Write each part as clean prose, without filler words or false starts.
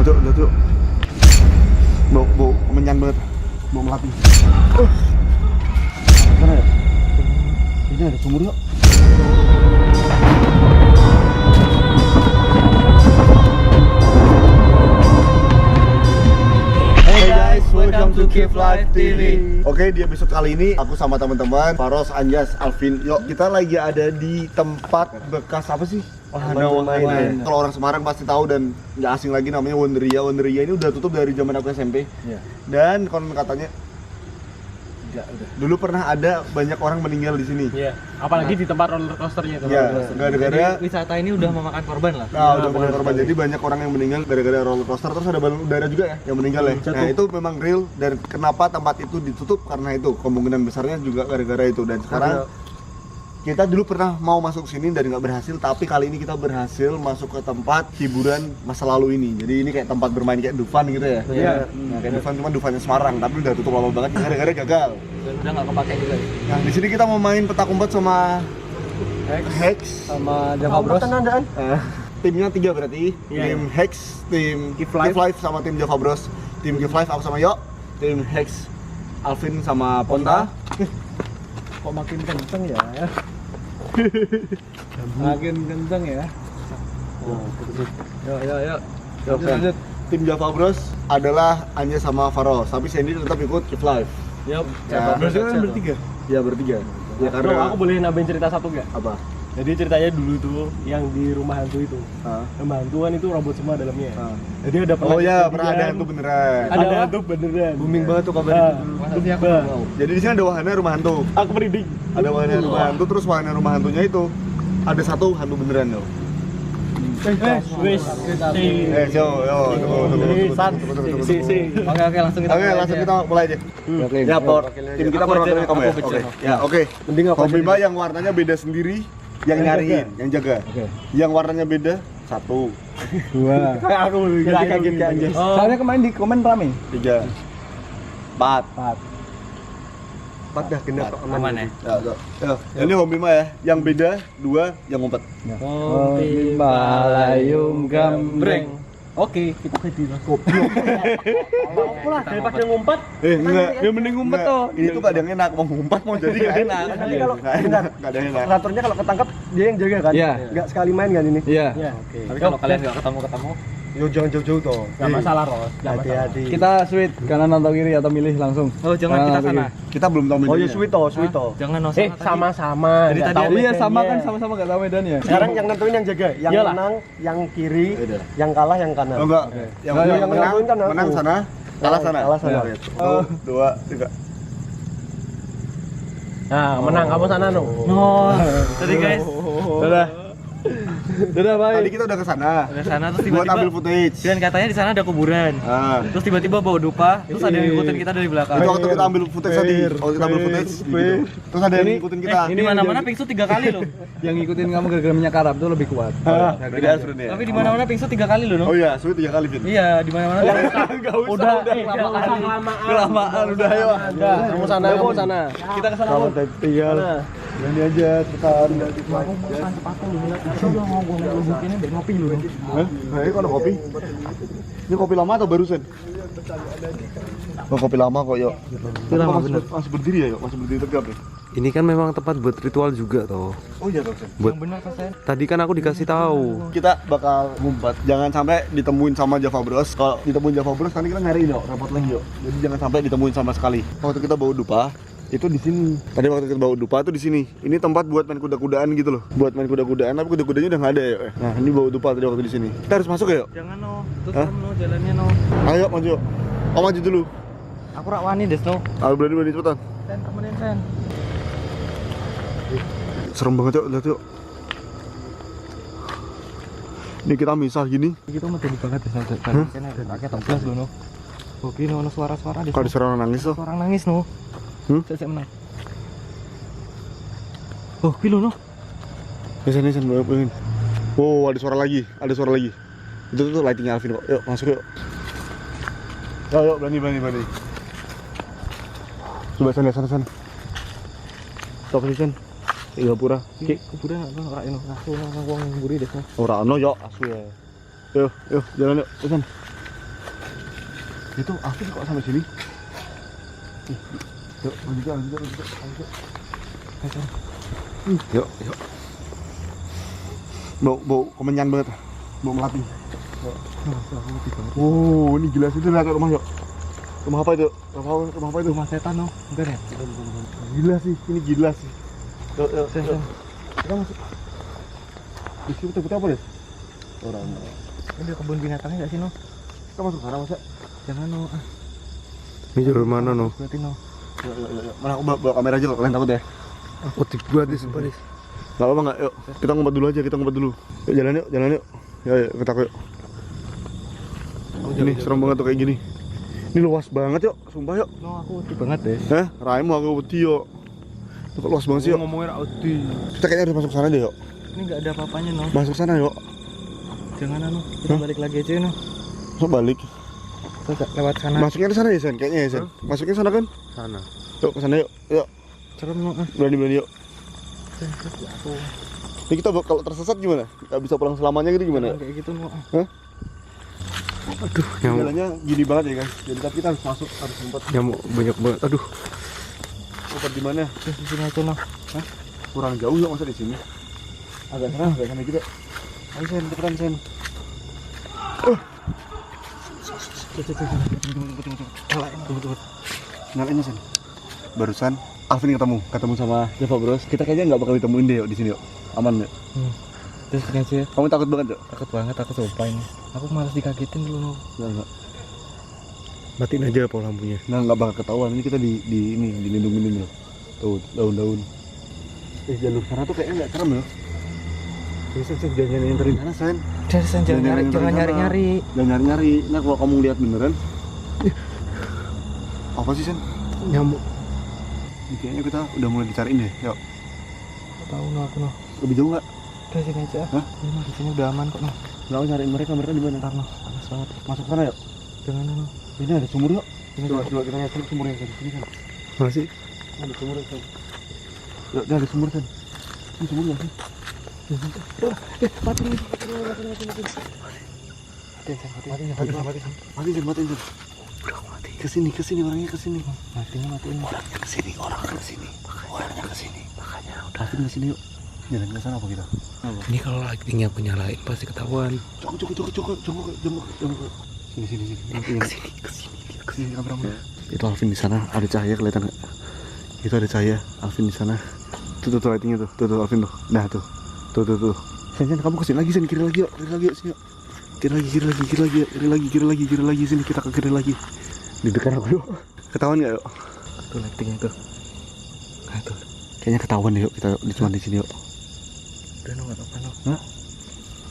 Cok, lihat Cok. Bau menyan banget. Bau melati. Mana ya? Ini ada sumur Cok. Hey guys, welcome to Keep Life TV. Oke, di episode kali ini aku sama teman-teman Faros, Anjas, Alvin. Yuk, kita lagi ada di tempat bekas apa sih? Wahana main. Kalau orang Semarang pasti tahu dan nggak asing lagi, namanya Wonderia. Wonderia ini udah tutup dari zaman aku SMP. Iya. Dan konon katanya dulu pernah ada banyak orang meninggal di sini. Iya. Apalagi di tempat roller coasternya itu. Iya, gara-gara wisata ini udah memakan korban lah. Nah, udah makan korban. Jadi banyak orang yang meninggal gara-gara roller coaster, terus ada balon udara juga ya yang meninggal ya. Nah, itu memang real. Dan kenapa tempat itu ditutup? Karena itu kemungkinan besarnya juga gara-gara itu. Dan sekarang kita dulu pernah mau masuk sini dan nggak berhasil, tapi kali ini kita berhasil masuk ke tempat hiburan masa lalu ini. Jadi ini kayak tempat bermain kayak Dufan gitu ya. Iya. Nah, kayak Dufan, cuma Dufannya Semarang, tapi udah tutup lama banget gara-gara gagal. Dan udah nggak kepake juga. Nah, di sini kita mau main petak umpet sama Hex Sama Java Bros. timnya 3 berarti. Iya, Tim Hex, tim Keep Life sama tim Java Bros. Tim Keep Life aku sama Yo. Tim Hex Alvin sama Ponta. Kok makin kenceng ya? Makin kenceng ya. Yuk. Lanjut. Tim Java Bros adalah Anya sama Faros, tapi Sandy tetap ikut Keep Life. Yuk. Ya, Berarti kan bertiga. Ya bertiga. Ya Bro, karena aku boleh nambahin cerita satu nggak? apa? Jadi ceritanya dulu tuh yang di rumah hantu itu. Hah? Rumah hantu kan itu robot semua dalamnya. Hah. Jadi ada Oh ya, pernah ada kejadian. hantu beneran. Ada hantu beneran. Booming banget tuh kabar Nah, itu. bah, Jadi di sini ada wahana rumah hantu. aku merinding. Ada wahana rumah hantu, terus wahana rumah hantunya itu ada satu hantu beneran loh. Wis. Yo, tunggu. Oke, langsung kita. Oke, langsung kita mulai aja. Oke. Ya, tim kita perwakilannya kamu ya. Aku Oke. kecil. Ya, oke. Mending aku Kombiba yang warnanya beda sendiri, yang nyariin, yang jaga. Oke. Yang warnanya beda, 1, Dua. Kayak aku kaget kayak Anjas. Soalnya kemarin di komen rame. 3, 4. 4. 4 dah genap aman ya. Ini Kombiba ya. Yang beda 2, yang ngumpet. Malayum gambreng. Oke, kita jadi goblok. Apa daripada ngumpet? Enggak. Ya mending ngumpet Enggak. toh. Ini tuh gak ada yang enak, mau ngumpet mau jadi gak enak. Nanti kalau Nggak benar, nggak ada yang enak. operatornya kalau ketangkap dia yang jaga kan? Iya. Nggak sekali main kan ini? Iya. Oke. Tapi kalau kalian nggak ketemu, Yo jangan jauh-jauh toh. Enggak masalah, Ros. Hati-hati. Kita sweet kanan atau kiri atau milih langsung. oh jangan Kanan kita atau sana. kiri? Kita belum tahu Oh ya bedanya. sweet toh. Jangan no Eh sana tadi. sama-sama. Jadi nggak tadi tahu Iya sama medannya. kan sama-sama nggak tahu medannya. Sekarang yang nentuin yang jaga, yang Iyalah. menang, yang kiri, Beda. yang kalah yang kanan. Oh enggak. Yang Nggak, yang menang, nentuin kan aku. menang sana, kalah sana. Kalah sana. Oke. 1, 2, 3. Nah, menang kamu sana no. No. Tadi guys. Dadah. Dadah, bye. Tadi kita udah ke sana. Ke sana terus Buat ambil tiba-tiba footage. dan katanya di sana ada kuburan. Ah. Terus tiba-tiba bawa dupa, terus ada yang ngikutin kita dari belakang. Itu waktu kita ambil footage tadi. Waktu kita ambil footage gitu. Terus ada yang ngikutin kita. Ini mana-mana pingsu 3 kali loh. Yang ngikutin kamu gara-gara minyak karab tuh lebih kuat. Beda Asrun ya. Tapi di mana-mana pingsu 3 kali loh, no? Oh iya, sulit 3 kali, Vin. Iya, di mana-mana. Udah, kelamaan udah ayo. Kamu sana. Kita ke sana. Kalau tinggal ini aja cepetan. Hah? Nah, ini kok ada kopi? Ini kopi lama atau barusan? Oh, kopi lama kok, yuk. Kopi lama, masih, bener. masih berdiri ya, yuk? Masih berdiri tegap ya? Ini kan memang tempat buat ritual juga toh. Oh iya, Dokter. Buat Benar Sen. tadi kan aku dikasih tahu. Kita bakal ngumpet. Jangan sampai ditemuin sama Java Bros. Kalau ditemuin Java Bros, nanti kita nyariin, yuk. Repot lagi, yuk. Jadi jangan sampai ditemuin sama sekali. Waktu kita bawa dupa, itu di sini. Tadi waktu kita bawa dupa itu di sini. Ini tempat buat main kuda-kudaan gitu loh. Buat main kuda-kudaan, tapi kuda-kudanya udah nggak ada ya. Nah, ini bawa dupa tadi waktu di sini. Kita harus masuk ya, yuk. Jangan no. Terus Hah? no jalannya no. Ayo maju, yuk. Oh, maju dulu. Aku rak wani des no. Ayo berani cepetan. Sen temenin Sen. Serem banget, yuk. Lihat, yuk. Ini kita misah gini. Kita mau jadi banget des no. Sen ada pakai toples loh no. Oke no suara-suara des. Kalau disuruh nangis tuh. Orang nangis no. Saya menang. Oh, pilo no. Ini pengen. Oh, ada suara lagi. Itu tuh lightingnya Alvin kok. Yuk, masuk yuk. Yuk, berani. Coba sana. Stop sih, Sen. Gapura. Ki, kuburan enggak ora eno. Langsung wong mburi des no. Ora ono yo, asu ya. Yuk, jalan yuk, Sen. Itu Alvin kok sampai sini? Yuk, lanjut. Yuk. Bau kemenyan banget. Bau melati. Oh, ini gila sih, itu lihat rumah yuk. Rumah apa itu? Rumah apa itu? Rumah setan no. Enggak ya? Gila sih, ini gila sih. Yuk. Kita masuk. Di sini betul-betul apa deh? Orang. Ini kebun binatangnya enggak sih no? Kita masuk sana masa? Jangan no. Ini jalur mana no? Berarti no. Yuk. Mana aku bawa kamera aja kalau kalian takut ya. Oh dibuat di sumpah nih. Gak apa-apa nggak? Yuk, kita ngumpet dulu aja, Yuk, jalan yuk. Ya, kita yuk. Ini serem banget tuh kayak gini. Ini luas banget yuk, sumpah yuk. No, aku wedi banget deh. Raimu aku wedi yuk. Itu kok luas banget sih yuk. Ngomongin Audi. Kita kayaknya harus masuk sana deh yuk. Ini enggak ada apa-apanya no. Masuk sana yuk. Jangan anu. Kita balik lagi aja no. Masuk balik. Kita lewat sana. Masuknya ke sana ya Sen, kayaknya ya Sen. Masuknya sana kan? Sana. Yuk ke sana yuk. Yuk. Serem no. Berani yuk. Ini kita kalau tersesat gimana? Gak bisa pulang selamanya gitu gimana? Kayak gitu no. Aduh, nyamuk. Jalannya gini banget ya guys. Jadi tapi kita harus masuk, harus ngumpet. Nyamuk banyak banget. Aduh. Ngumpet di mana? Di sini aja no. Kurang jauh yuk masa di sini. Agak sana gitu. Ayo Sen, cepetan Sen. Tunggu. Nyalain Sen. Barusan Alvin ketemu sama Java Bros. Kita kayaknya nggak bakal ditemuin deh yuk di sini yuk. Aman yuk. Terus ini aja. Kamu takut banget yuk? Takut banget aku sumpah ini. Aku malas dikagetin dulu no. Enggak. Matiin aja apa lampunya. Nah, nggak bakal ketahuan. Ini kita ini dilindungin loh. Tuh, daun-daun. Jalur sana tuh kayaknya nggak serem loh. Sen, jangan nyari-nyari sana, Sen. Jangan nyari-nyari. Jangan nyari-nyari. Nah, kalau kamu lihat beneran. Apa sih, Sen? Nyamuk. Ini kayaknya kita udah mulai dicariin deh. Yuk. Tahu no aku no. Lebih jauh nggak? Udah sini aja. Hah? Ini di sini udah aman kok no. Nggak mau nyariin mereka di mana? Ntar no. Panas banget. Masuk sana yuk. Jangan no. Ini ada sumur yuk. Ini Coba kita lihat sumur yang di sini kan. Masih. Ada sumur Sen. Yuk, ada sumur Sen. Ini sumur nggak sih? Mati. Mati. Kesini orangnya kesini. Matiin. Orangnya kesini. Makanya udah kesini yuk. Jalan ke sana apa kita? Ini kalau lightingnya aku nyalain pasti ketahuan. Jongkok. Sini. Kesini kameramu. Itu Alvin di sana, ada cahaya kelihatan nggak? Itu ada cahaya, Alvin di sana. Tuh lightingnya tuh Alvin tuh. Nah tuh. Sen, kamu kesini lagi Sen, kiri lagi yuk sini yuk. Kiri lagi sini, kita ke kiri lagi. Di dekat aku yuk. Ketahuan nggak yuk? Tuh lightingnya tuh. Nah tuh. Kayaknya ketahuan deh yuk, kita cuma di sini yuk. Udah no, nggak apa-apa no.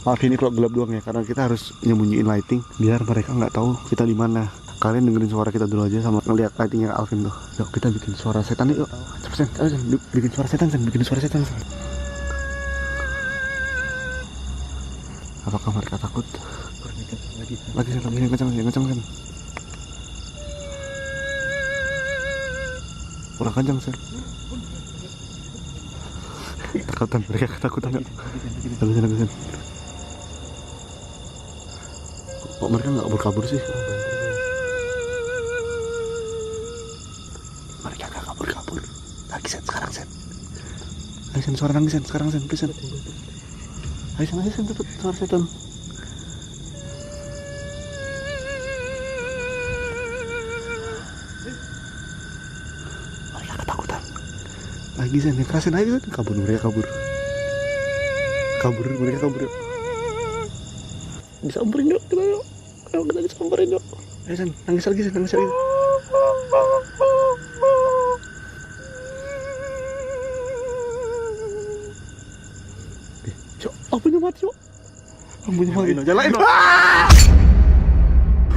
Maaf ini kalau gelap doang ya, karena kita harus nyembunyiin lighting biar mereka nggak tahu kita di mana. Kalian dengerin suara kita dulu aja sama ngeliat lightingnya Alvin tuh. Yuk kita bikin suara setan yuk. Cepet Sen, bikin suara setan Sen. Apakah mereka takut? Lagi Sen, kencang Sen. Kurang kencang Sen. Mereka ketakutan nggak? Lagi Sen. Kok mereka nggak kabur sih? Mereka nggak kabur. Lagi Sen, sekarang Sen. Ayo Sen, suara nangis Sen, sekarang Sen, please Sen. Ayo Sen, cepet, suara setan. Mereka ketakutan. Lagi Sen, yang kerasin aja Sen. Mereka kabur. Yuk. Disamperin yuk, kita yuk. Ayo kita disamperin yuk. Ayo Sen, nangis lagi Sen. Lampunya mati. Nyalain.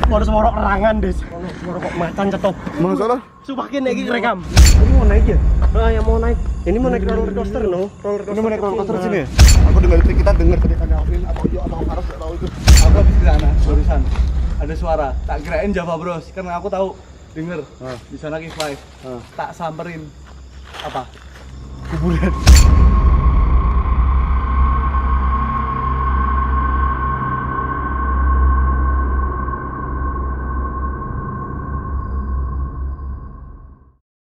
Moro-moro kerangan, Des. Moro kok macan cetop. Masalah? Sumpahin lagi rekam. Ini mau naik ya? Nah, yang mau naik. Ini mau naik roller coaster, no? Ini mau naik roller coaster sini ya? Aku kita dengar ketika Alvin atau Faras nggak tahu itu. Aku habis di sana barusan ada suara. Tak kirain Java Bros karena aku tahu denger di sana Kiss Live. Tak samperin apa? Kuburan.